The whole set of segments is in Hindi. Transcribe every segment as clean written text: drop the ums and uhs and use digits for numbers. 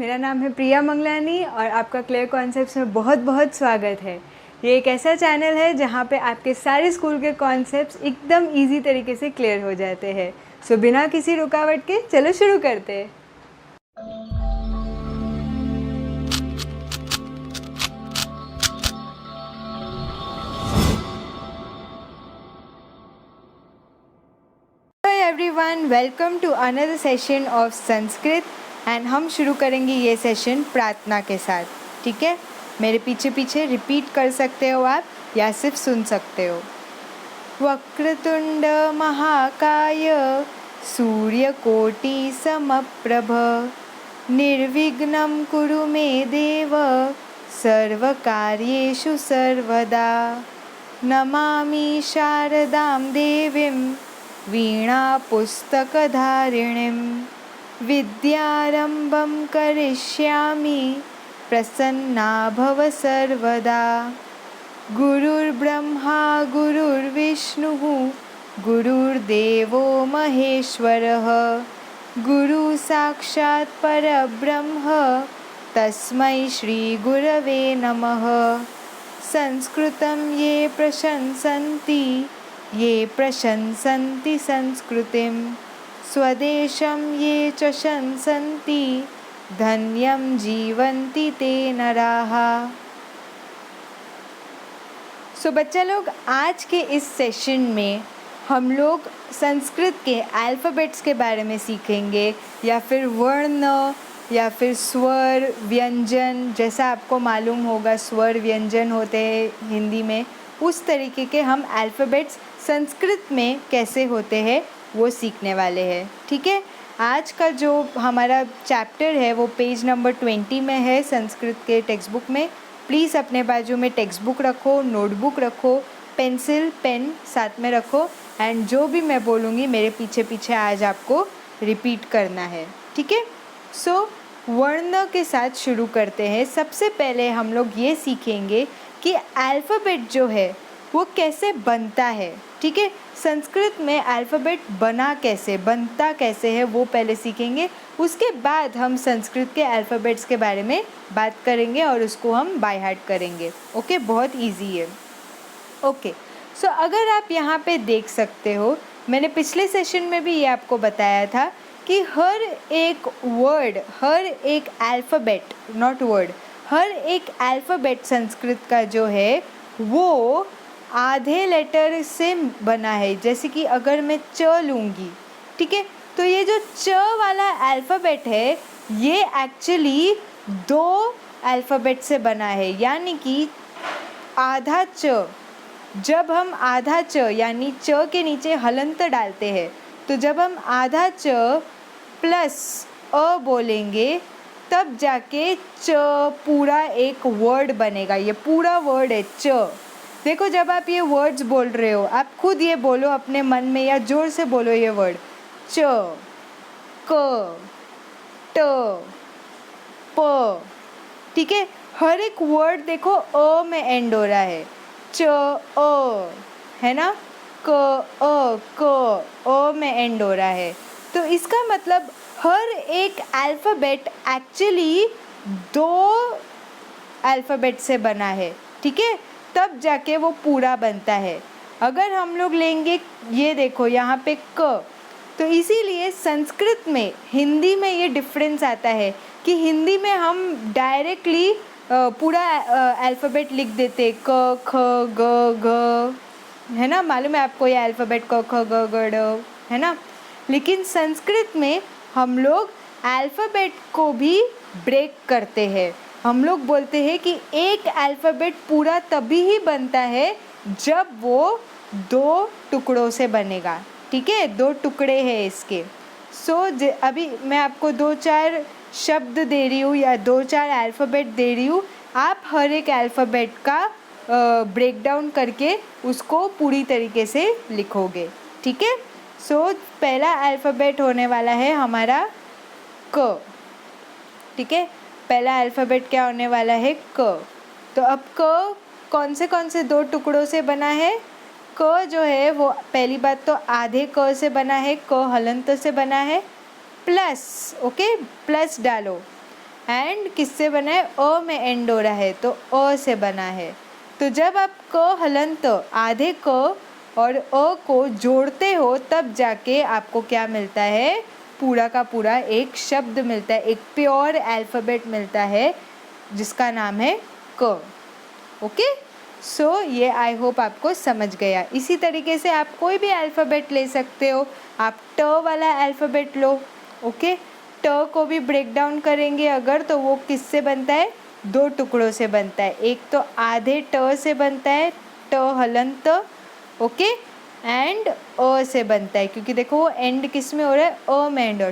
मेरा नाम है प्रिया मंगलानी और आपका क्लियर कॉन्सेप्ट्स में बहुत बहुत स्वागत है। ये एक ऐसा चैनल है जहाँ पे आपके सारे स्कूल के कॉन्सेप्ट्स एकदम इजी तरीके से क्लियर हो जाते हैं। सो बिना किसी रुकावट के चलो शुरू करते हैं। Everyone, welcome to another session of Sanskrit and हम शुरू करेंगे ये सेशन प्रार्थना के साथ। ठीक है, मेरे पीछे पीछे रिपीट कर सकते हो आप या सिर्फ सुन सकते हो। वक्रतुंड महाकाय सूर्यकोटि समप्रभ निर्विघ्नं कुरु मे देव सर्वकार्येषु सर्वदा। नमामि शारदां देवीं वीणापुस्तकधारिणीं विद्यारम्भं करिष्यामि प्रसन्ना भव सर्वदा। गुरुर्ब्रह्मा गुरुर्विष्णुः गुरुर्देवो महेश्वरः गुरुसाक्षात् परब्रह्म तस्मै श्रीगुरवे नमः। संस्कृतं ये प्रशंसन्ति संस्कृतिं स्वदेशं ये च शंसन्ति धन्यं जीवन्ति ते नराः। सो बच्चा लोग, आज के इस सेशन में हम लोग संस्कृत के अल्फ़ाबेट्स के बारे में सीखेंगे, या फिर वर्ण या फिर स्वर व्यंजन। जैसा आपको मालूम होगा स्वर व्यंजन होते हैं हिंदी में, उस तरीके के हम अल्फ़ाबेट्स संस्कृत में कैसे होते हैं वो सीखने वाले हैं। ठीक है, आज का जो हमारा चैप्टर है वो पेज नंबर 20 में है संस्कृत के टेक्स्ट बुक में। प्लीज़ अपने बाजू में टेक्स्ट बुक रखो, नोटबुक रखो, पेंसिल पेन साथ में रखो एंड जो भी मैं बोलूँगी मेरे पीछे पीछे आज आपको रिपीट करना है। ठीक है, सो वर्ण के साथ शुरू करते हैं। सबसे पहले हम लोग ये सीखेंगे कि अल्फ़ाबेट जो है वो कैसे बनता है। ठीक है, संस्कृत में अल्फ़ाबेट बनता कैसे है वो पहले सीखेंगे। उसके बाद हम संस्कृत के अल्फ़ाबेट्स के बारे में बात करेंगे और उसको हम बाय हार्ट करेंगे। ओके, बहुत इजी है। ओके, सो अगर आप यहाँ पे देख सकते हो, मैंने पिछले सेशन में भी ये आपको बताया था कि हर एक वर्ड, हर एक अल्फ़ाबेट, नॉट वर्ड, हर एक अल्फ़ाबेट संस्कृत का जो है वो आधे लेटर से बना है। जैसे कि अगर मैं च लूँगी, ठीक है, तो ये जो च वाला अल्फ़ाबेट है ये एक्चुअली 2 अल्फ़ाबेट से बना है, यानी कि आधा च। जब हम आधा च यानी च के नीचे हलंत डालते हैं, तो जब हम आधा च प्लस अ बोलेंगे तब जाके च पूरा एक वर्ड बनेगा। ये पूरा वर्ड है च। देखो, जब आप ये वर्ड्स बोल रहे हो, आप खुद ये बोलो अपने मन में या ज़ोर से बोलो ये वर्ड, च, क, ट, प। ठीक है, हर एक वर्ड देखो अ में एंड हो रहा है। च अ है ना, क अ क अ में एंड हो रहा है। तो इसका मतलब हर एक अल्फ़ाबेट एक्चुअली 2 अल्फ़ाबेट से बना है। ठीक है, तब जाके वो पूरा बनता है। अगर हम लोग लेंगे, ये देखो यहाँ पे क, तो इसीलिए संस्कृत में, हिंदी में ये डिफरेंस आता है कि हिंदी में हम डायरेक्टली पूरा अल्फ़ाबेट लिख देते, क ख ग घ, है ना, मालूम है आपको ये अल्फ़ाबेट क ख ग घ ड़, है ना। लेकिन संस्कृत में हम लोग अल्फ़ाबेट को भी ब्रेक करते हैं। हम लोग बोलते हैं कि एक अल्फ़ाबेट पूरा तभी ही बनता है जब वो 2 टुकड़ों से बनेगा। ठीक है, 2 टुकड़े हैं इसके। सो अभी मैं आपको 2-4 शब्द दे रही हूँ या 2-4 अल्फ़ाबेट दे रही हूँ, आप हर एक अल्फ़ाबेट का ब्रेक डाउन करके उसको पूरी तरीके से लिखोगे। ठीक है, सो पहला अल्फ़ाबेट होने वाला है हमारा क। ठीक है, पहला अल्फ़ाबेट क्या होने वाला है, क। तो अब क कौन से 2 टुकड़ों से बना है। क जो है वो पहली बात तो आधे क से बना है, क हलंत से बना है, प्लस, ओके, प्लस डालो। एंड किससे बना है? अ में एंड हो रहा है तो अ से बना है। तो जब आप क हलंत आधे क और अ को जोड़ते हो तब जाके आपको क्या मिलता है? पूरा का पूरा एक शब्द मिलता है, एक प्योर अल्फ़ाबेट मिलता है जिसका नाम है क। ओके, सो ये आई होप आपको समझ गया। इसी तरीके से आप कोई भी अल्फ़ाबेट ले सकते हो। आप ट वाला अल्फ़ाबेट लो। ओके, ट को भी ब्रेक डाउन करेंगे अगर तो वो किससे बनता है? दो टुकड़ों से बनता है। एक तो आधे ट से बनता है, ट हलंत, ओके, एंड अ से बनता है क्योंकि देखो वो एंड किस में हो रहा है? अ में एंड हो,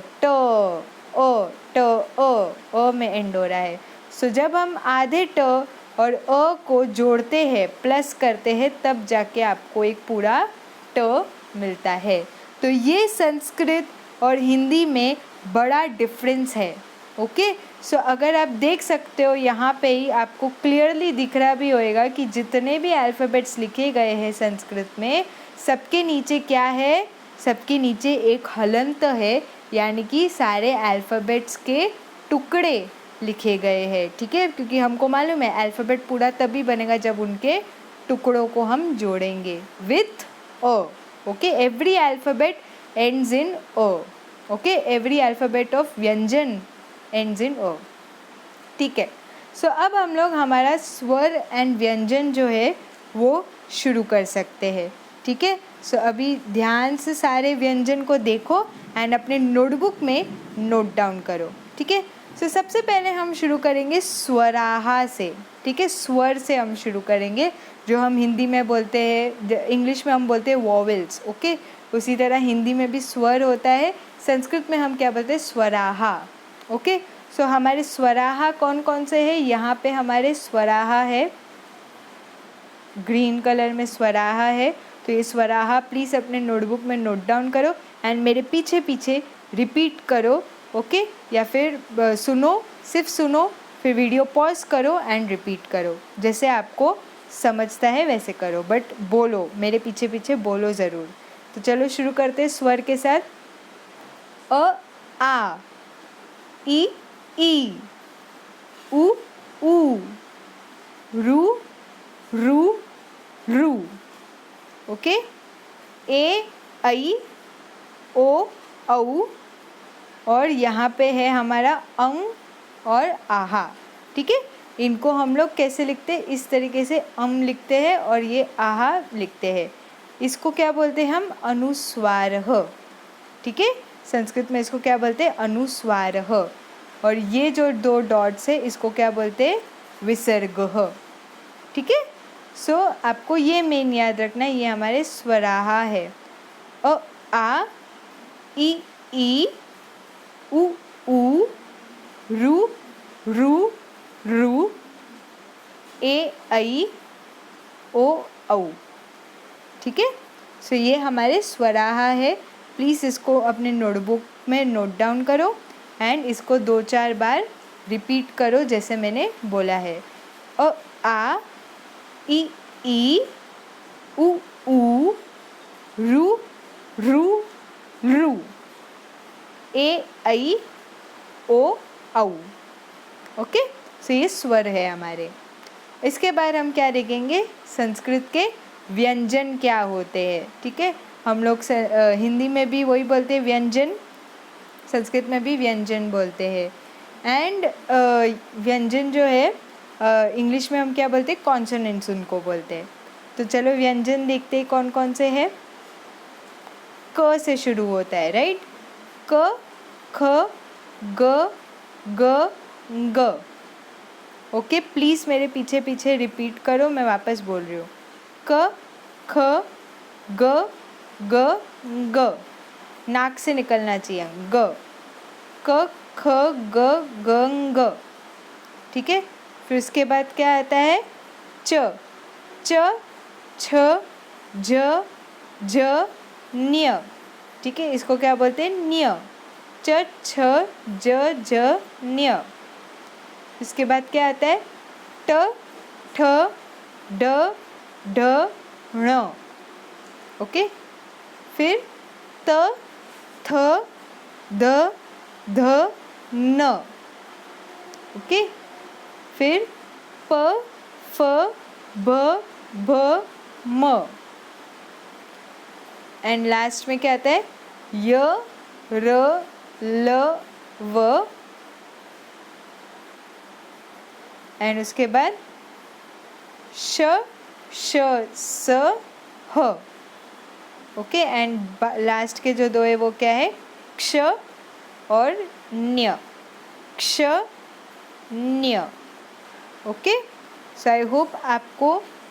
अ में एंड हो रहा है। सो जब हम आधे ट और अ को जोड़ते हैं, प्लस करते हैं, तब जाके आपको एक पूरा ट मिलता है। तो ये संस्कृत और हिंदी में बड़ा डिफरेंस है। ओके, सो अगर आप देख सकते हो यहाँ पे ही आपको क्लियरली दिख रहा भी होएगा कि जितने भी अल्फ़ाबेट्स लिखे गए हैं संस्कृत में, सबके नीचे क्या है? सबके नीचे एक हलंत है, यानी कि सारे अल्फ़ाबेट्स के टुकड़े लिखे गए हैं। ठीक है, क्योंकि हमको मालूम है अल्फ़ाबेट पूरा तभी बनेगा जब उनके टुकड़ों को हम जोड़ेंगे with a. Okay, every alphabet ends in a. Okay, every alphabet of व्यंजन एंड्स इन अ। ठीक है, सो अब हम लोग हमारा स्वर एंड व्यंजन जो है वो शुरू कर सकते हैं। ठीक है, सो अभी ध्यान से सारे व्यंजन को देखो एंड अपने नोटबुक में नोट डाउन करो। ठीक है, सो सबसे पहले हम शुरू करेंगे स्वराहा से। ठीक है, स्वर से हम शुरू करेंगे, जो हम हिंदी में बोलते हैं, इंग्लिश में हम बोलते हैं वॉवेल्स। ओके, उसी तरह हिंदी में भी स्वर होता है, संस्कृत में हम क्या बोलते हैं? स्वराहा। ओके, सो हमारे स्वराहा कौन कौन से हैं? यहाँ पे हमारे स्वराहा है, ग्रीन कलर में स्वराहा है। तो ये स्वराहा प्लीज़ अपने नोटबुक में नोट डाउन करो एंड मेरे पीछे पीछे रिपीट करो। ओके, या फिर सुनो, सिर्फ सुनो, फिर वीडियो पॉज करो एंड रिपीट करो। जैसे आपको समझता है वैसे करो, बट बोलो, मेरे पीछे पीछे बोलो ज़रूर। तो चलो शुरू करते हैं स्वर के साथ। अ आ, ई ई, उ ऊ, रू रू रू। ओके, ए ऐ, ओ औ, और यहाँ पे है हमारा अंग और आहा। ठीक है, इनको हम लोग कैसे लिखते हैं? इस तरीके से अम लिखते हैं और ये आहा लिखते हैं। इसको क्या बोलते हैं हम? अनुस्वारः। ठीक है, संस्कृत में इसको क्या बोलते हैं? अनुस्वारः। और ये जो दो डॉट्स है इसको क्या बोलते हैं? विसर्गः। ठीक है, सो आपको ये मेन याद रखना है, ये हमारे स्वराहा है। अ आ, ई ई, उ ऊ, रू रू रू, ए ऐ, ओ औ। ठीक है, सो ये हमारे स्वराहा है। प्लीज़ इसको अपने नोटबुक में नोट डाउन करो एंड इसको 2-4 बार रिपीट करो जैसे मैंने बोला है। अ आ, ई ई, उ ऊ, रू रू रू, ए ऐ, ओ औ। ओके, सो ये स्वर है हमारे। इसके बाद हम क्या देखेंगे? संस्कृत के व्यंजन क्या होते हैं। ठीक है, हम लोग हिंदी में भी वही बोलते हैं व्यंजन, संस्कृत में भी व्यंजन बोलते हैं। एंड व्यंजन जो है इंग्लिश में हम क्या बोलते हैं? कॉन्सोनेंट्स उनको बोलते हैं। तो चलो व्यंजन देखते हैं कौन कौन से हैं। क से शुरू होता है, राइट? क, ख, ग, ग, ग। ओके, प्लीज़ मेरे पीछे पीछे रिपीट करो, मैं वापस बोल रही हूँ। क, ख, ग, ग, ग। नाक से निकलना चाहिए ग। क, ख, ग, ग, ग। ठीक है, फिर उसके बाद क्या आता है? च, च, छ, झ, झ, न्य। ठीक है, इसको क्या बोलते हैं? न्य। च, छ, ज, झ, न्य। इसके बाद क्या आता है? ट, ठ, ड, ढ, ण। ओके, फिर त, थ, द, ध, न। ओके, फिर प फ ब भ म, एंड लास्ट में क्या आता है, य र ल व, एंड उसके बाद श श स ह। ओके, एंड लास्ट के जो दो है वो क्या है, क्ष और न्य, क्ष न्य। ओके, सो आई होप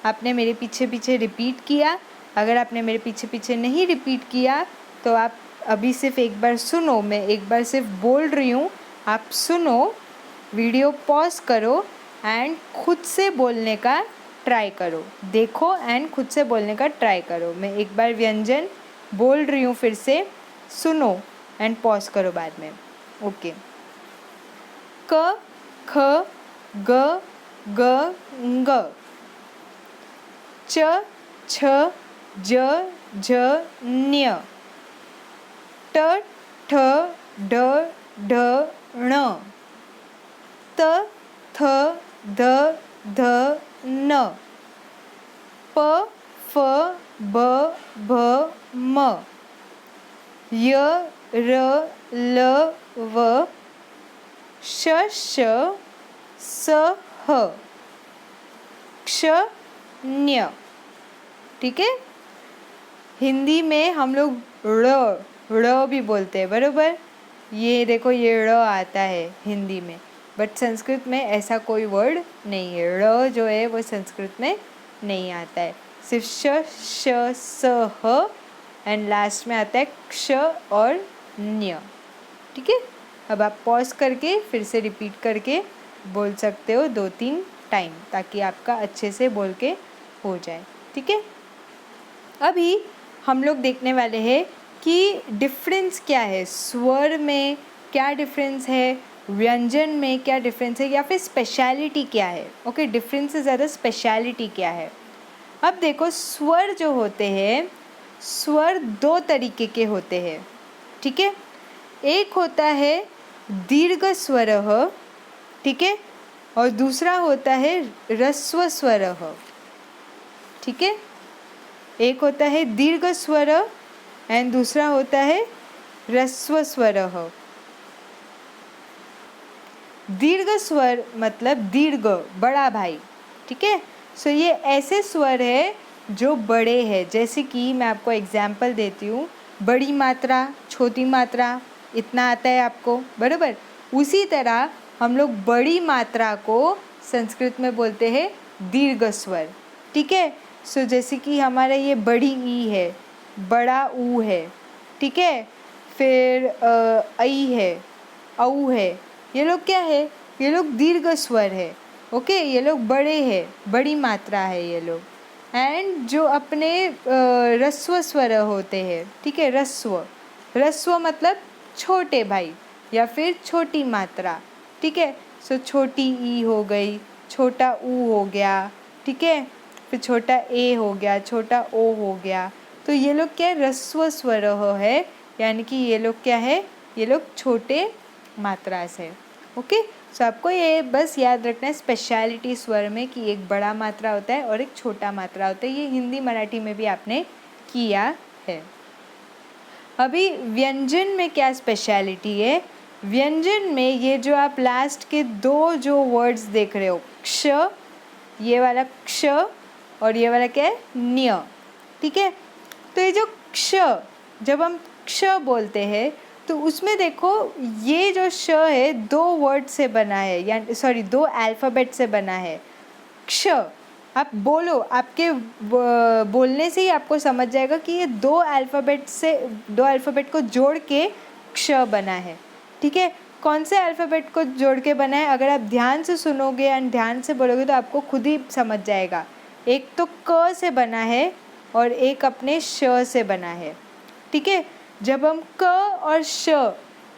आपने मेरे पीछे पीछे रिपीट किया। अगर आपने मेरे पीछे पीछे नहीं रिपीट किया तो आप अभी सिर्फ एक बार सुनो, मैं एक बार सिर्फ बोल रही हूँ, आप सुनो, वीडियो पॉज करो एंड खुद से बोलने का ट्राई करो, देखो एंड खुद से बोलने का ट्राई करो। मैं एक बार व्यंजन बोल रही हूँ, फिर से सुनो एंड पॉज करो बाद में। ओके, क ख ग ग ङ, च छ ज झ ञ, ट ठ ड ढ ण, त थ द ध न, प फ ब भ म, य र ल व, श श स ह, क्ष ण्य। ठीक है, हिंदी में हम लोग ड़ भी बोलते हैं, बरोबर। ये देखो, ये ड़ आता है हिंदी में, बट संस्कृत में ऐसा कोई वर्ड नहीं है। ड़ जो है वो संस्कृत में नहीं आता है, सिर्फ श श स ह एंड लास्ट में आता है क्ष और न्य। ठीक है, अब आप पॉज करके फिर से रिपीट करके बोल सकते हो 2-3 टाइम, ताकि आपका अच्छे से बोल के हो जाए। ठीक है, अभी हम लोग देखने वाले हैं कि डिफरेंस क्या है, स्वर में क्या डिफरेंस है, व्यंजन में क्या डिफरेंस है, या फिर स्पेशलिटी क्या है। ओके, डिफरेंस से ज़्यादा स्पेशलिटी क्या है। अब देखो, स्वर जो होते हैं, स्वर 2 तरीके के होते हैं। ठीक है, एक होता है दीर्घ स्वरः, ठीक है, और दूसरा होता है ह्रस्व स्वरः। ठीक है, एक होता है दीर्घ स्वर एंड दूसरा होता है ह्रस्व स्वरः। दीर्घ स्वर मतलब दीर्घ, बड़ा भाई। ठीक है, सो ये ऐसे स्वर है जो बड़े हैं, जैसे कि मैं आपको एग्जाम्पल देती हूँ, बड़ी मात्रा, छोटी मात्रा, इतना आता है आपको, बराबर। उसी तरह हम लोग बड़ी मात्रा को संस्कृत में बोलते हैं दीर्घ स्वर। ठीक है, सो जैसे कि हमारा ये बड़ी ई है, बड़ा ऊ है, ठीक है, फिर ऐ है, औ है, ये लोग क्या है, ये लोग दीर्घ स्वर है। ओके, ये लोग बड़े हैं, बड़ी मात्रा है ये लोग। एंड जो अपने ह्रस्व स्वर होते हैं, ठीक है, ह्रस्व मतलब छोटे भाई या फिर छोटी मात्रा। ठीक है, सो छोटी ई हो गई, छोटा ऊ हो गया, ठीक है, फिर छोटा ए हो गया, छोटा ओ हो गया। तो ये लोग क्या ह्रस्व स्वर है, यानी कि ये लोग क्या है, ये लोग छोटे मात्रा से। ओके, सो आपको ये बस याद रखना है स्पेशलिटी स्वर में कि एक बड़ा मात्रा होता है और एक छोटा मात्रा होता है। ये हिंदी मराठी में भी आपने किया है। अभी व्यंजन में क्या स्पेशलिटी है, व्यंजन में ये जो आप लास्ट के 2 जो वर्ड्स देख रहे हो, क्ष, ये वाला क्ष और ये वाला क्या है, न्य। ठीक है, तो ये जो क्ष, जब हम क्ष बोलते हैं तो उसमें देखो ये जो श है 2 वर्ड से बना है, यानी सॉरी 2 अल्फ़ाबेट से बना है। क्ष, आप बोलो, आपके बोलने से ही आपको समझ जाएगा कि ये 2 अल्फ़ाबेट को जोड़ के क्ष बना है। ठीक है, कौन से अल्फ़ाबेट को जोड़ के बना है, अगर आप ध्यान से सुनोगे एंड ध्यान से बोलोगे तो आपको खुद ही समझ जाएगा। एक तो क से बना है और एक अपने श से बना है। ठीक है, जब हम क और श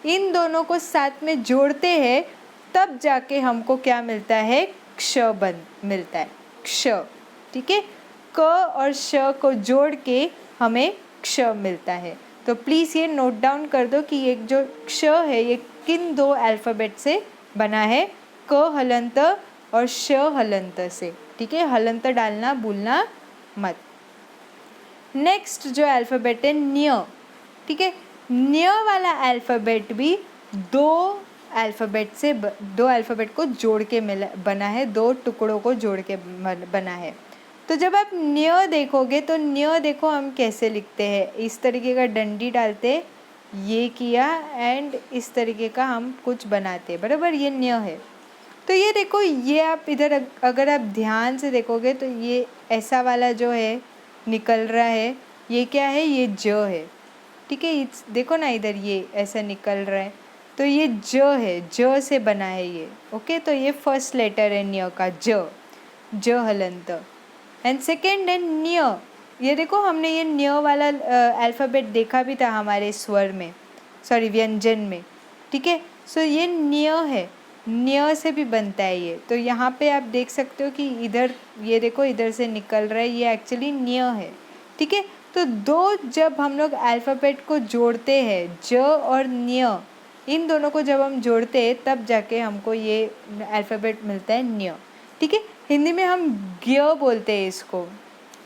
इन दोनों को साथ में जोड़ते हैं तब जाके हमको क्या मिलता है, क्ष मिलता है, क्ष। ठीक है, क और श को जोड़ के हमें क्ष मिलता है। तो प्लीज़ ये नोट डाउन कर दो कि एक जो क्ष है ये किन 2 अल्फ़ाबेट से बना है, क हलंत और श हलंत से, ठीक है, हलंत डालना भूलना मत। नेक्स्ट जो अल्फ़ाबेट है न्य, ठीक है, न्य वाला अल्फ़ाबेट भी दो अल्फ़ाबेट को जोड़ के बना है, दो टुकड़ों को जोड़ के बना है। तो जब आप न्य देखोगे तो न्य देखो हम कैसे लिखते हैं, इस तरीके का डंडी डालते, ये किया एंड इस तरीके का हम कुछ बनाते, बराबर, ये न्य है। तो ये देखो, ये आप इधर अगर आप ध्यान से देखोगे तो ये ऐसा वाला जो है निकल रहा है, ये क्या है, ये ज है, ठीक है, देखो ना इधर ये ऐसा निकल रहा है, तो ये ज है, ज से बना है ये, ओके। तो ये फर्स्ट लेटर है न्य का, ज हलंत। एंड सेकेंड है न्य, ये देखो हमने ये न्य वाला अल्फ़ाबेट देखा भी था हमारे स्वर में, सॉरी व्यंजन में, ठीक है। सो ये न्य है, न्य से भी बनता है ये। तो यहाँ पे आप देख सकते हो कि इधर ये देखो इधर से निकल रहा है, ये एक्चुअली न्य है, ठीक है। तो दो जब हम लोग अल्फ़ाबेट को जोड़ते हैं, ज और न्य, इन दोनों को जब हम जोड़ते हैं तब जाके हमको ये अल्फ़ाबेट मिलता है न्य, ठीक है। हिंदी में हम ज्ञ बोलते हैं इसको,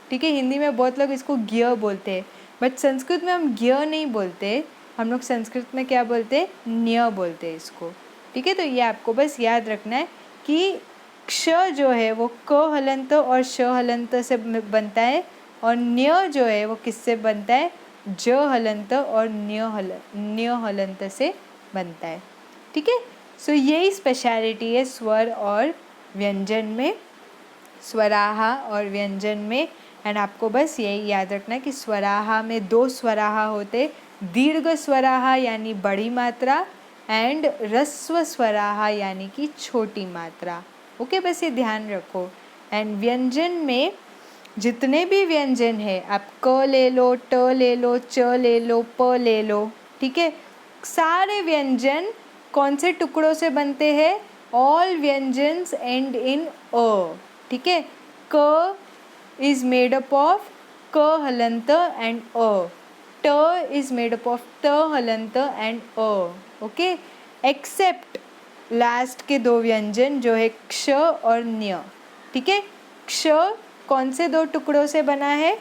ठीक है, हिंदी में बहुत लोग इसको ज्ञ बोलते हैं, बट संस्कृत में हम ज्ञ नहीं बोलते, हम लोग संस्कृत में क्या बोलते हैं, न्य बोलते हैं इसको, ठीक है। तो ये आपको बस याद रखना है कि क्ष जो है वो क हलंत और श हलंत से बनता है, और न्य जो है वो किससे बनता है, ज हलंत और न्य हलंत से बनता है, ठीक है। सो यही स्पेशलिटी है स्वर और व्यंजन में, स्वराहा और व्यंजन में। एंड आपको बस यही याद रखना है कि स्वराहा में दो स्वराहा होते, दीर्घ स्वराहा यानी बड़ी मात्रा एंड ह्रस्व स्वराहा यानी कि छोटी मात्रा, ओके, बस ये ध्यान रखो। एंड व्यंजन में जितने भी व्यंजन है, आप क ले लो, ट ले लो, च ले लो, प ले लो, ठीक है, सारे व्यंजन कौन से टुकड़ों से बनते हैं, ऑल व्यंजन्स एंड इन अ, ठीक है। क इज मेड अप ऑफ क हलंत एंड अ, ट इज मेड अप ऑफ त हलंत एंड अ, ओके, एक्सेप्ट लास्ट के दो व्यंजन जो है क्ष और न्य, ठीक है। क्ष कौन से दो टुकड़ों से बना है,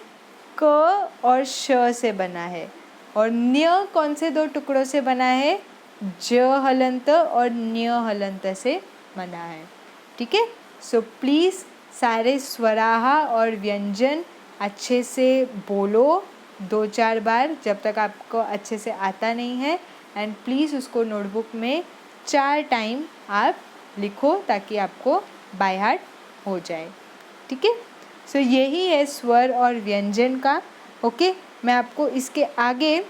क और श से बना है, और न्य कौन से दो टुकड़ों से बना है, ज हलंत और न्य हलंत से बना है, ठीक है। सो प्लीज़ सारे स्वराहा और व्यंजन अच्छे से बोलो 2-4 बार, जब तक आपको अच्छे से आता नहीं है, एंड प्लीज़ उसको नोटबुक में 4 टाइम आप लिखो ताकि आपको बाय हार्ट हो जाए, ठीक है। सो यही है स्वर और व्यंजन का, ओके। मैं आपको इसके आगे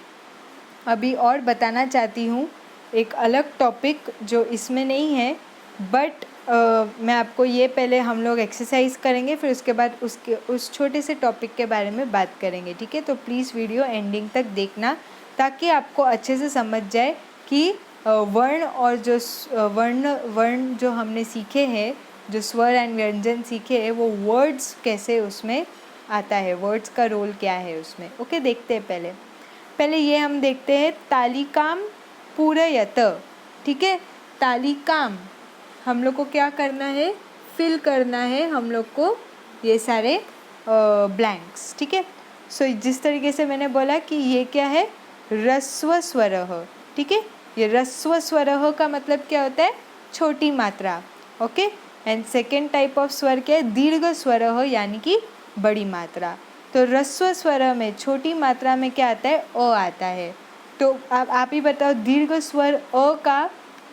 अभी और बताना चाहती हूँ एक अलग टॉपिक जो इसमें नहीं है, बट मैं आपको ये पहले हम लोग एक्सरसाइज करेंगे, फिर उसके बाद उस छोटे से टॉपिक के बारे में बात करेंगे, ठीक है। तो प्लीज़ वीडियो एंडिंग तक देखना ताकि आपको अच्छे से समझ जाए कि वर्ण और जो वर्ण जो हमने सीखे हैं, जो स्वर एंड व्यंजन सीखे हैं, वो वर्ड्स कैसे उसमें आता है, वर्ड्स का रोल क्या है उसमें, ओके। देखते हैं पहले ये हम देखते हैं तालिकाम पूरयत, ठीक है। तालिकाम हम लोग को क्या करना है, फिल करना है हम लोग को ये सारे ब्लैंक्स, ठीक है। सो जिस तरीके से मैंने बोला कि ये क्या है, ह्रस्व स्वरः, ठीक है, ये ह्रस्व स्वरः का मतलब क्या होता है, छोटी मात्रा, okay. And second type of स्वर क्या है, दीर्घ स्वरः यानी कि बड़ी मात्रा। तो ह्रस्व स्वर में छोटी मात्रा में क्या आता है, अ आता है। तो आप ही बताओ, दीर्घ स्वर अ का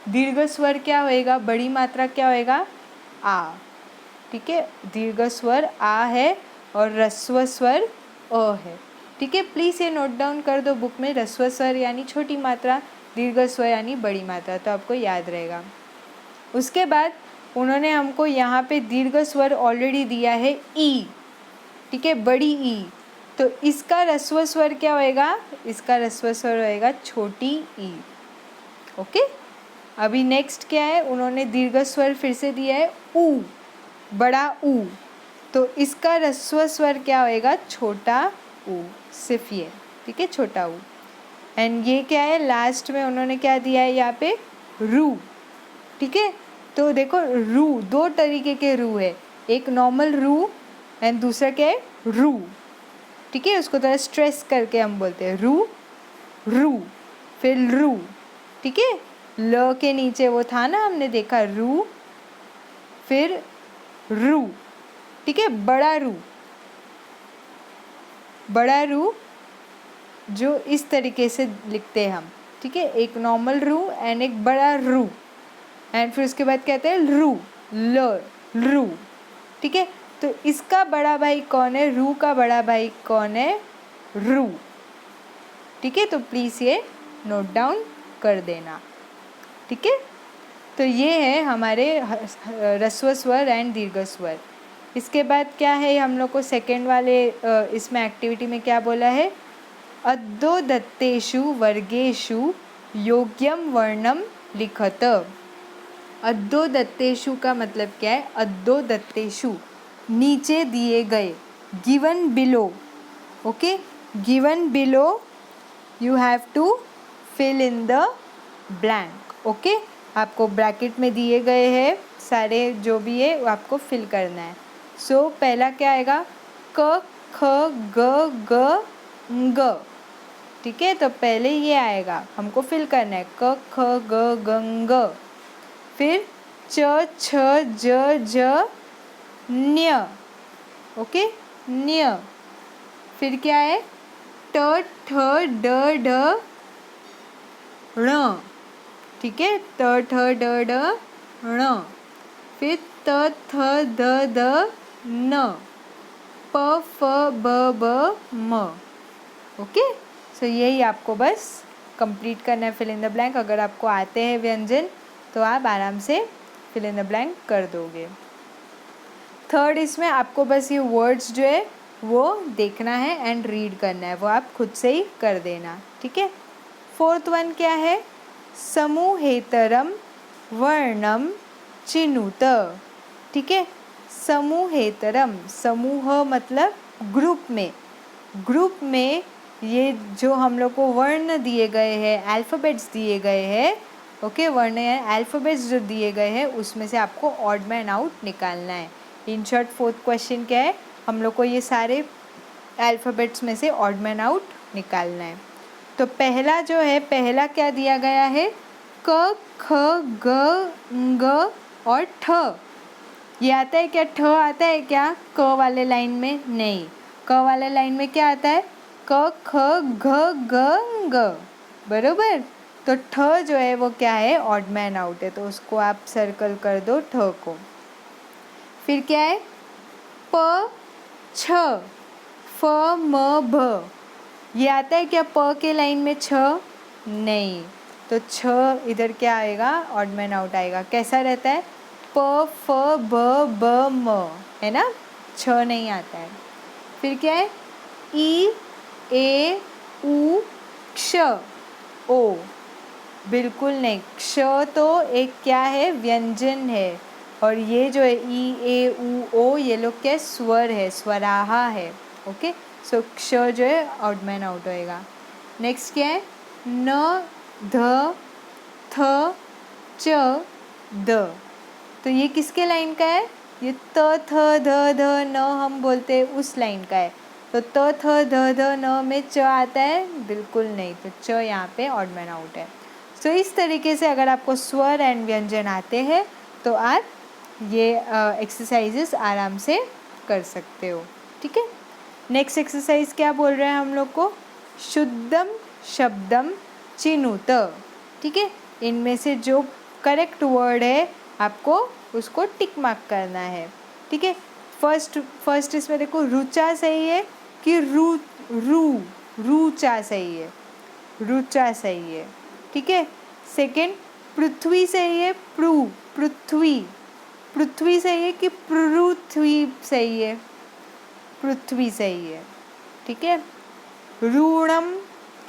दीर्घ स्वर क्या होएगा, बड़ी मात्रा क्या होएगा, आ, ठीक है। दीर्घ स्वर आ है और ह्रस्व स्वर अ है, ठीक है। प्लीज़ ये नोट डाउन कर दो बुक में, ह्रस्व स्वर यानी छोटी मात्रा, दीर्घ स्वर यानी बड़ी मात्रा, तो आपको याद रहेगा। उसके बाद उन्होंने हमको यहाँ पे दीर्घ स्वर ऑलरेडी दिया है ई, ठीक है, बड़ी ई, तो इसका ह्रस्व स्वर क्या होएगा, इसका ह्रस्व स्वर होएगा छोटी ई, ओके। अभी नेक्स्ट क्या है, उन्होंने दीर्घ स्वर फिर से दिया है ऊ, बड़ा ऊ, तो इसका ह्रस्व स्वर क्या होएगा, छोटा ऊ, सिर्फ ये, ठीक है, छोटा ऊ। एंड ये क्या है, लास्ट में उन्होंने क्या दिया है यहाँ पे, रू, ठीक है। तो देखो रू, दो तरीके के रू है, एक नॉर्मल रू एंड दूसरा क्या है रू, ठीक है। उसको थोड़ा स्ट्रेस करके हम बोलते हैं रू रू, फिर रू, ठीक है। ल के नीचे वो था ना, हमने देखा रू फिर रू, ठीक है। बड़ा रू, बड़ा रू जो इस तरीके से लिखते हैं हम, ठीक है। एक नॉर्मल रू एंड एक बड़ा रू, एंड फिर उसके बाद कहते हैं रू, ल रू, ठीक है। तो इसका बड़ा भाई कौन है, रू का बड़ा भाई कौन है, रू, ठीक है। तो प्लीज़ ये नोट डाउन कर देना, ठीक है। तो ये है हमारे ह्रस्व स्वर एंड दीर्घ स्वर। इसके बाद क्या है, हम लोग को सेकेंड वाले इसमें एक्टिविटी में क्या बोला है, अद्दोदत्तेषु वर्गेषु योग्यम वर्णम लिखत। अद्दोदत्तेषु का मतलब क्या है, अद्दोदत्तेषु नीचे दिए गए, given below, okay, given below you have to fill in the blank, okay. आपको ब्रैकेट में दिए गए हैं सारे जो भी है वो आपको फिल करना है। सो पहला क्या आएगा, क ख ग ग ग, ठीक है। तो पहले ये आएगा, हमको फिल करना है क ख ग ग ग, फिर च छ ज ज न्य, ओके, न्य, फिर क्या है ट ठ ड ढ ण, ठीक है, त ठ ड ढ ण, फिर त थ द द न, प फ ब ब म, ओके। सो यही आपको बस कंप्लीट करना है, फिल इन द ब्लैंक। अगर आपको आते हैं व्यंजन तो आप आराम से फिल इन द ब्लैंक कर दोगे। थर्ड, इसमें आपको बस ये वर्ड्स जो है वो देखना है एंड रीड करना है, वो आप खुद से ही कर देना, ठीक है। फोर्थ वन क्या है, समूहेतरम वर्णम चिनुत, ठीक है। समूहेतरम, समूह मतलब ग्रुप में, ग्रुप में ये जो हम लोग को वर्ण दिए गए हैं, अल्फ़ाबेट्स दिए गए हैं, ओके, वर्ण या अल्फ़ाबेट्स जो दिए गए हैं उसमें से आपको ऑड मैन आउट निकालना है। इन शॉर्ट फोर्थ क्वेश्चन क्या है, हम लोग को ये सारे अल्फ़ाबेट्स में से ऑड मैन आउट निकालना है। तो पहला जो है, पहला क्या दिया गया है, क ख ग ग और ठ। ये आता है क्या, ठ आता है क्या क वाले लाइन में, नहीं। क वाले लाइन में क्या आता है, क ख घ ग ग, बरोबर। तो ठ जो है वो क्या है, ऑड मैन आउट है, तो उसको आप सर्कल कर दो ठ को। फिर क्या है, प छ फ म भ, ये आता है क्या प के लाइन में छ, नहीं। तो छ इधर क्या आएगा, ऑड मैन आउट आएगा। कैसा रहता है, प फ ब ब म, है ना, छ नहीं आता है। फिर क्या है, ई ए उ क्ष ओ, बिल्कुल नहीं। क्ष तो एक क्या है, व्यंजन है, और ये जो है ई ए उ ओ, ये लोग क्या स्वर है, स्वराहा है, ओके। सो क्ष जो है ऑड मैन आउट होएगा। नेक्स्ट क्या है, न ध थ च द, तो ये किसके लाइन का है, ये त थ ध ध न हम बोलते हैं उस लाइन का है। तो त थ ध ध न में च आता है, बिल्कुल नहीं, तो च यहाँ पे ऑड मैन आउट है। सो इस तरीके से अगर आपको स्वर एंड व्यंजन आते हैं तो आप ये एक्सरसाइजेस आराम से कर सकते हो, ठीक है। नेक्स्ट एक्सरसाइज क्या बोल रहे हैं हम लोग को, शुद्धम शब्दम चिनुत, ठीक है। इनमें से जो करेक्ट वर्ड है आपको उसको टिक मार्क करना है, ठीक है। फर्स्ट इसमें देखो, रुचा सही है कि रू रू रुचा सही है, रुचा सही है, ठीक है। सेकंड, पृथ्वी सही है, पृथ्वी पृथ्वी सही है कि पृथ्वी सही है, पृथ्वी सही है, ठीक है। रूणम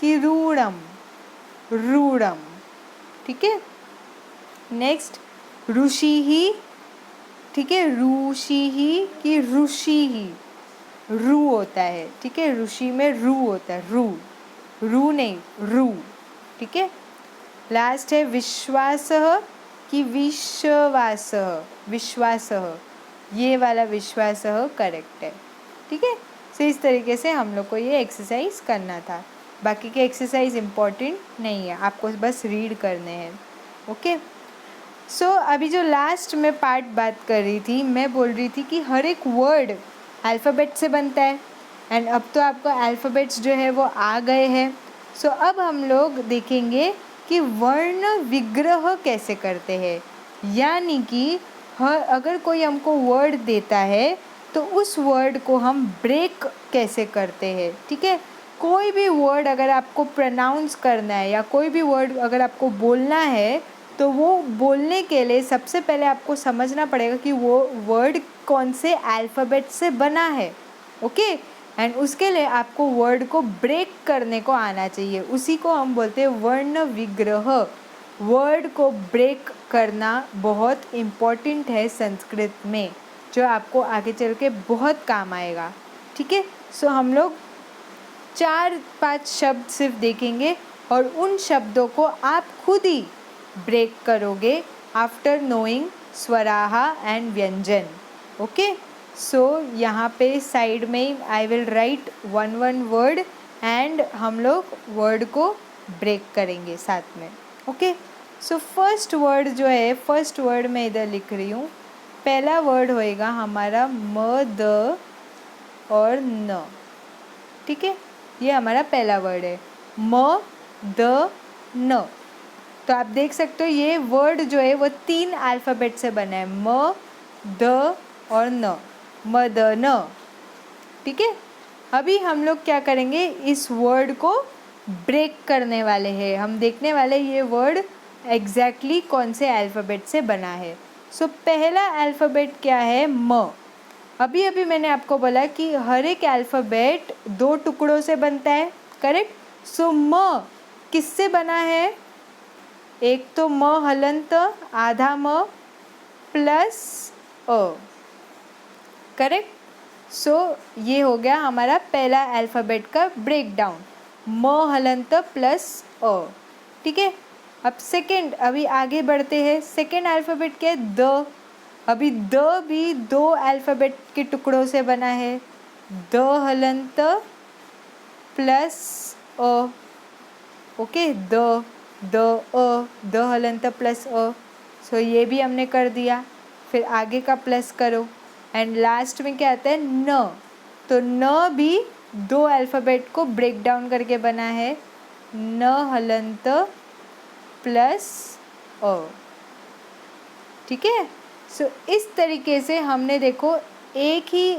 कि रूणम, रूणम, ठीक है। नेक्स्ट, ऋषि ही, ठीक है, ऋषि ही कि ऋषि ही, रू होता है, ठीक है, ऋषि में रू होता है, रू रू नहीं रू, ठीक है। लास्ट है विश्वासः कि विश्वासः, ये वाला विश्वासः करेक्ट है। ठीक है, सो इस तरीके से हम लोग को ये एक्सरसाइज करना था। बाकी के एक्सरसाइज इम्पॉर्टेंट नहीं है, आपको बस रीड करने हैं। ओके, सो अभी जो लास्ट में पार्ट बात कर रही थी, मैं बोल रही थी कि हर एक वर्ड अल्फ़ाबेट से बनता है, एंड अब तो आपको अल्फ़ाबेट्स जो है वो आ गए हैं। सो अब हम लोग देखेंगे कि वर्ण विग्रह कैसे करते हैं, यानी कि अगर कोई हमको वर्ड देता है तो उस वर्ड को हम ब्रेक कैसे करते हैं। ठीक है, कोई भी वर्ड अगर आपको प्रोनाउंस करना है या कोई भी वर्ड अगर आपको बोलना है तो वो बोलने के लिए सबसे पहले आपको समझना पड़ेगा कि वो वर्ड कौन से अल्फ़ाबेट से बना है। ओके, एंड उसके लिए आपको वर्ड को ब्रेक करने को आना चाहिए, उसी को हम बोलते हैं वर्ण विग्रह। वर्ड को ब्रेक करना बहुत इम्पॉर्टेंट है संस्कृत में, जो आपको आगे चल के बहुत काम आएगा। ठीक है, सो हम लोग 4-5 शब्द सिर्फ देखेंगे और उन शब्दों को आप खुद ही ब्रेक करोगे आफ्टर नोइंग स्वराहा एंड व्यंजन। ओके, सो यहाँ पे साइड में I will write 1 word and हम लोग वर्ड को ब्रेक करेंगे साथ में। ओके, सो फर्स्ट वर्ड जो है, फर्स्ट वर्ड मैं इधर लिख रही हूँ। पहला वर्ड होएगा हमारा म द और न। ठीक है, ये हमारा पहला वर्ड है म द न। तो आप देख सकते हो ये वर्ड जो है वो 3 अल्फ़ाबेट से बना है, म द और न, मदन। ठीक है, अभी हम लोग क्या करेंगे, इस वर्ड को ब्रेक करने वाले हैं। हम देखने वाले ये वर्ड एग्जैक्टली कौन से अल्फ़ाबेट से बना है। सो पहला अल्फ़ाबेट क्या है, म। अभी अभी मैंने आपको बोला कि हर एक अल्फ़ाबेट 2 टुकड़ों से बनता है, करेक्ट। सो म किससे बना है, एक तो म हलंत आधा म प्लस अ, करेक्ट। सो ये हो गया हमारा पहला अल्फ़ाबेट का ब्रेक डाउन, म हलंत प्लस अ। ठीक है, अब सेकेंड, अभी आगे बढ़ते हैं। सेकेंड अल्फ़ाबेट क्या है, द। अभी द भी 2 अल्फ़ाबेट के टुकड़ों से बना है, द हलंत प्लस अ। ओके, द हलंत प्लस अ। सो ये भी हमने कर दिया, फिर आगे का प्लस करो एंड लास्ट में क्या आता है, न। तो न भी 2 अल्फ़ाबेट को ब्रेक डाउन करके बना है, न हलंत प्लस अ। ठीक है, सो इस तरीके से हमने देखो एक ही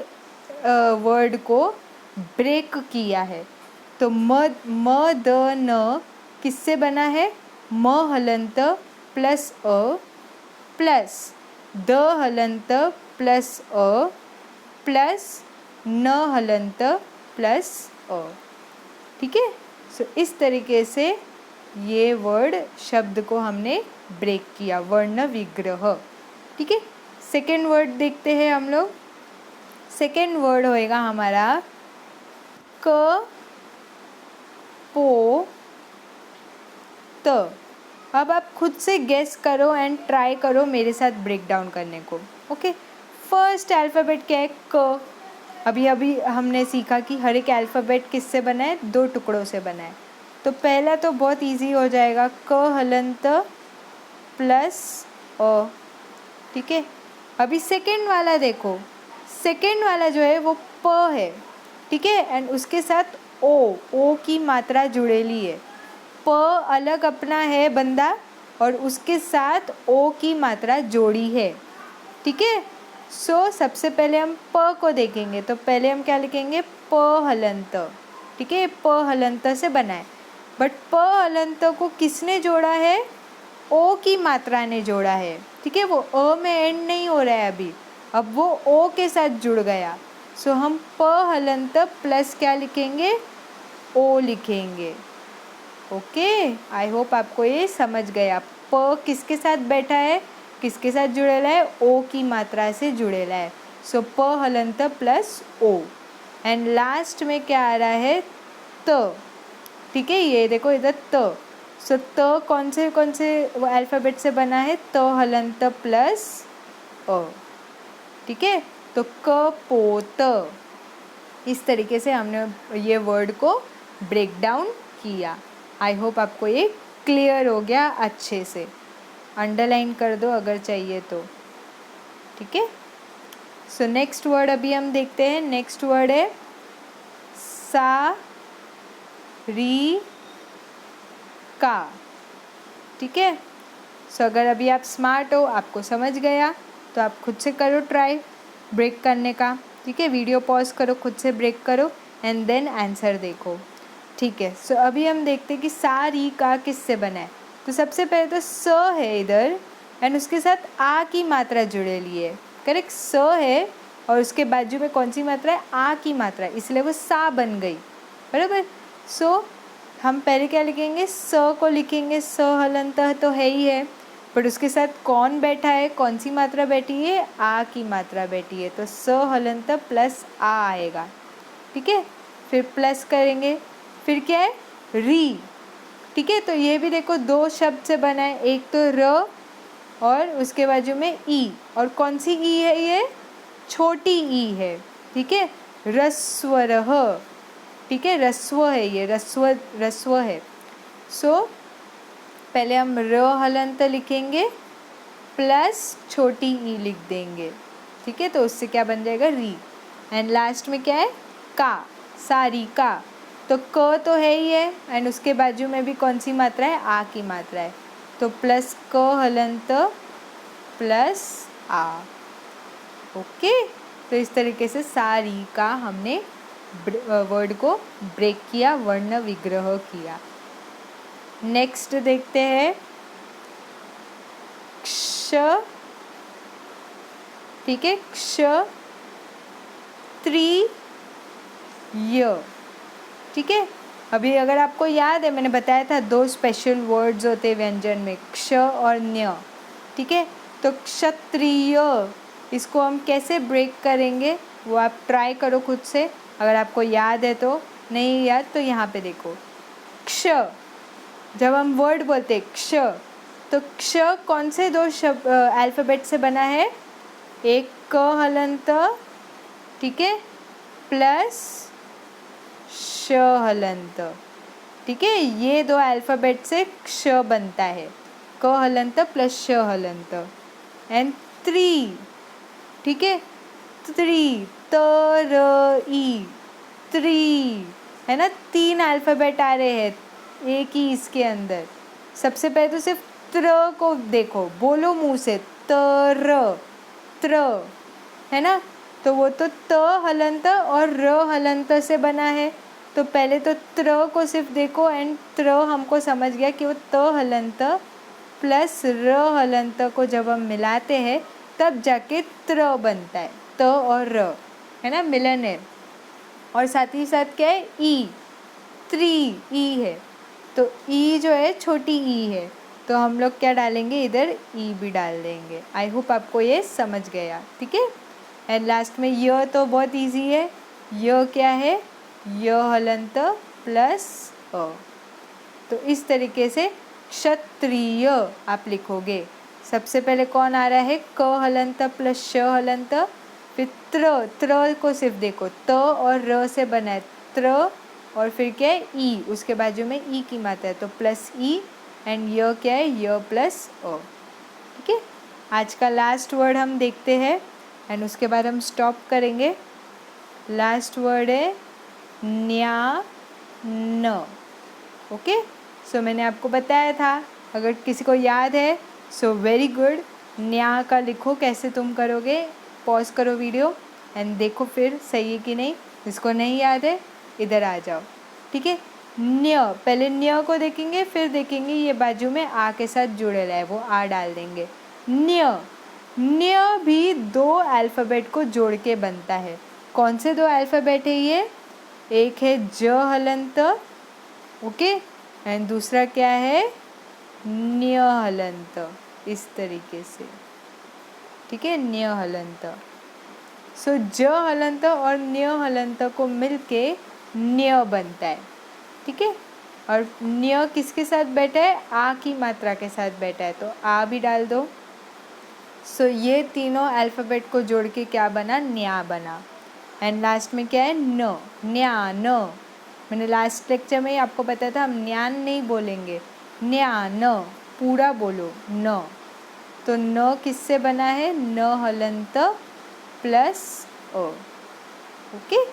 वर्ड को ब्रेक किया है। तो म द न किससे बना है, म हलंत प्लस अ प्लस द हलंत प्लस अ प्लस न हलंत प्लस अ। ठीक है, सो इस तरीके से ये वर्ड शब्द को हमने ब्रेक किया, वर्ण विग्रह। ठीक है, सेकेंड वर्ड देखते हैं हम लोग। सेकेंड वर्ड होएगा हमारा क पो त। अब आप खुद से गेस करो एंड ट्राई करो मेरे साथ ब्रेक डाउन करने को। ओके, फर्स्ट अल्फ़ाबेट क्या है, क। अभी अभी हमने सीखा कि हर एक अल्फ़ाबेट किससे बना है, 2 टुकड़ों से बना है। तो पहला तो बहुत इजी हो जाएगा, क हलंत प्लस अ। ठीक है, अभी सेकेंड वाला देखो, सेकेंड वाला जो है वो प है। ठीक है, एंड उसके साथ ओ की मात्रा जुड़ेली है। प अलग अपना है बंदा और उसके साथ ओ की मात्रा जोड़ी है। ठीक है, सो सबसे पहले हम प को देखेंगे, तो पहले हम क्या लिखेंगे, प हलंत। ठीक है, प हलंत से बना है, बट प हलंत को किसने जोड़ा है, ओ की मात्रा ने जोड़ा है। ठीक है, वो अ में एंड नहीं हो रहा है अभी, अब वो ओ के साथ जुड़ गया। सो हम प हलंत प्लस क्या लिखेंगे, ओ लिखेंगे। ओके, आई होप आपको ये समझ गया। प किसके साथ बैठा है, किसके साथ जुड़ेला है, ओ की मात्रा से जुड़ेला है। सो प हलंत प्लस ओ एंड लास्ट में क्या आ रहा है, त। ठीक है, ये देखो इधर त। सो त कौन से अल्फ़ाबेट से बना है? त हलंत प्लस अ, ठीक है। तो कपोत, इस तरीके से हमने ये वर्ड को ब्रेक डाउन किया। आई होप आपको ये क्लियर हो गया अच्छे से। अंडरलाइन कर दो अगर चाहिए तो, ठीक है। सो नेक्स्ट वर्ड अभी हम देखते हैं। नेक्स्ट वर्ड है सा री का, ठीक है। सो अगर अभी आप स्मार्ट हो, आपको समझ गया, तो आप खुद से करो ट्राई ब्रेक करने का, ठीक है। वीडियो पॉज करो, खुद से ब्रेक करो एंड देन आंसर देखो, ठीक है। सो अभी हम देखते हैं कि सा री का किससे बना है। तो सबसे पहले तो स है इधर एंड उसके साथ आ की मात्रा जुड़ेली है, करेक्ट। स है और उसके बाजू में कौन सी मात्रा है? आ की मात्रा, इसलिए वो सा बन गई, बराबर। सो हम पहले क्या लिखेंगे? स को लिखेंगे, स हलंत तो है ही है, बट उसके साथ कौन बैठा है, कौन सी मात्रा बैठी है? आ की मात्रा बैठी है, तो स हलंत प्लस आ आएगा, ठीक है। फिर प्लस करेंगे, फिर क्या है? री, ठीक है। तो ये भी देखो दो शब्द से बना है, एक तो र और उसके बाजू में ई, और कौन सी ई है? ये छोटी ई है, ठीक है। रस्वरः, ठीक है, रस्व है ये, रस्व है। सो पहले हम र हलंत लिखेंगे प्लस छोटी ई लिख देंगे, ठीक है। तो उससे क्या बन जाएगा? री। एंड लास्ट में क्या है? का, सारी का। तो क तो है ही है एंड उसके बाजू में भी कौन सी मात्रा है? आ की मात्रा है, तो प्लस क हलंत प्लस आ, ओके। तो इस तरीके से सारी का हमने वर्ड को ब्रेक किया, वर्ण विग्रह किया। नेक्स्ट देखते हैं क्ष, ठीक है, क्षत्रिय, ठीक है। अभी अगर आपको याद है, मैंने बताया था दो स्पेशल वर्ड्स होते हैं व्यंजन में, क्ष और न्य, ठीक है। तो क्षत्रिय, इसको हम कैसे ब्रेक करेंगे वो आप ट्राई करो खुद से, अगर आपको याद है तो। नहीं याद तो यहाँ पे देखो, क्ष, जब हम वर्ड बोलते हैं क्ष, तो क्ष कौन से दो शब्द अल्फ़ाबेट से बना है? एक क हलंत, ठीक है, प्लस श हलंत, ठीक है। ये दो अल्फ़ाबेट से क्ष बनता है, क हलंत प्लस श हलंत। एंड त्री, ठीक है, त्री, त र ई, त्री, है ना। तीन अल्फ़ाबेट आ रहे हैं एक ही इसके अंदर। सबसे पहले तो सिर्फ त्र को देखो, बोलो मुंह से, तर, त्र, है ना। तो वो तो त हलंत और र हलंत से बना है, तो पहले तो त्र को सिर्फ देखो एंड त्र हमको समझ गया कि वो त हलंत प्लस र हलंत को जब हम मिलाते हैं तब जाके त्र बनता है, त और र, है ना, मिलन है। और साथ ही साथ क्या है? ई, त्री, ई है, तो ई जो है छोटी ई है, तो हम लोग क्या डालेंगे इधर? ई भी डाल देंगे। आई होप आपको ये समझ गया, ठीक है। एंड लास्ट में य तो बहुत इजी है, य क्या है? य हलंत प्लस अ, तो इस तरीके से क्षत्रिय आप लिखोगे। सबसे पहले कौन आ रहा है? क हलंत प्लस श हलंत, फिर त्र, त्र को सिर्फ देखो, त और र से बना है त्र, और फिर क्या है? ई, उसके बाजू में ई की मात्रा है, तो प्लस ई, एंड य क्या है? य प्लस अ, ठीक है। आज का लास्ट वर्ड हम देखते हैं एंड उसके बाद हम स्टॉप करेंगे। लास्ट वर्ड है न्या न, ओके। सो मैंने आपको बताया था, अगर किसी को याद है सो वेरी गुड। न्या का लिखो, कैसे तुम करोगे? पॉज करो वीडियो एंड देखो फिर सही है कि नहीं। जिसको नहीं याद है इधर आ जाओ, ठीक है। न्य, पहले न्य को देखेंगे, फिर देखेंगे ये बाजू में आ के साथ जुड़ेला है, वो आ डाल देंगे। न्य, न्य भी दो अल्फ़ाबेट को जोड़ के बनता है। कौन से दो अल्फ़ाबेट है ये? एक है ज हलंत, ओके, एंड दूसरा क्या है? न्य हलंत, इस तरीके से, ठीक है, न्य हलंत। सो ज हलंत और न्य हलंत को मिलके न्य बनता है, ठीक है। और न्य किसके साथ बैठा है, आ की मात्रा के साथ बैठा है, तो आ भी डाल दो। सो ये तीनों अल्फ़ाबेट को जोड़ के क्या बना, न्या बना। एंड लास्ट में क्या है, न, न्या न। मैंने लास्ट लेक्चर में ही आपको बताया था हम न्यान नहीं बोलेंगे, न्या न, पूरा बोलो न। तो न किससे बना है, न हलंत प्लस ओ। ओके,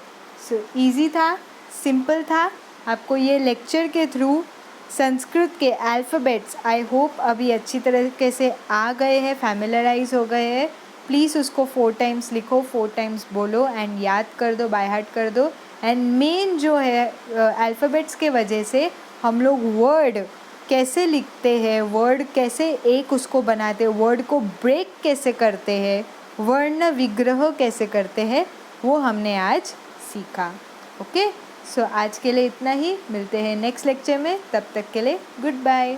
सो इजी था, सिंपल था। आपको ये लेक्चर के थ्रू संस्कृत के अल्फ़ाबेट्स आई होप अभी अच्छी तरीके से आ गए हैं, फैमिलराइज हो गए हैं। प्लीज़ उसको 4 टाइम्स लिखो, 4 टाइम्स बोलो एंड याद कर दो, बाय हार्ट कर दो। एंड मेन जो है अल्फ़ाबेट्स के वजह से हम लोग वर्ड कैसे लिखते हैं, वर्ड कैसे एक उसको बनाते हैं, वर्ड को ब्रेक कैसे करते हैं, वर्ण विग्रह कैसे करते हैं, वो हमने आज सीखा। ओके, सो आज के लिए इतना ही, मिलते हैं नेक्स्ट लेक्चर में, तब तक के लिए गुड बाय।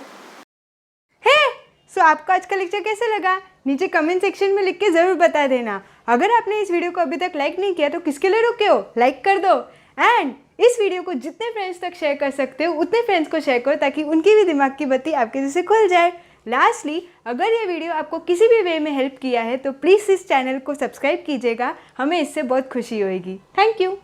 सो आपको आज का लेक्चर कैसे लगा, नीचे कमेंट सेक्शन में लिख के ज़रूर बता देना। अगर आपने इस वीडियो को अभी तक लाइक नहीं किया तो किसके लिए रुके हो, लाइक कर दो। एंड इस वीडियो को जितने फ्रेंड्स तक शेयर कर सकते हो उतने फ्रेंड्स को शेयर करो, ताकि उनकी भी दिमाग की बत्ती आपके जैसे खुल जाए। लास्टली, अगर ये वीडियो आपको किसी भी वे में हेल्प किया है तो प्लीज़ इस चैनल को सब्सक्राइब कीजिएगा, हमें इससे बहुत खुशी होगी। Thank you.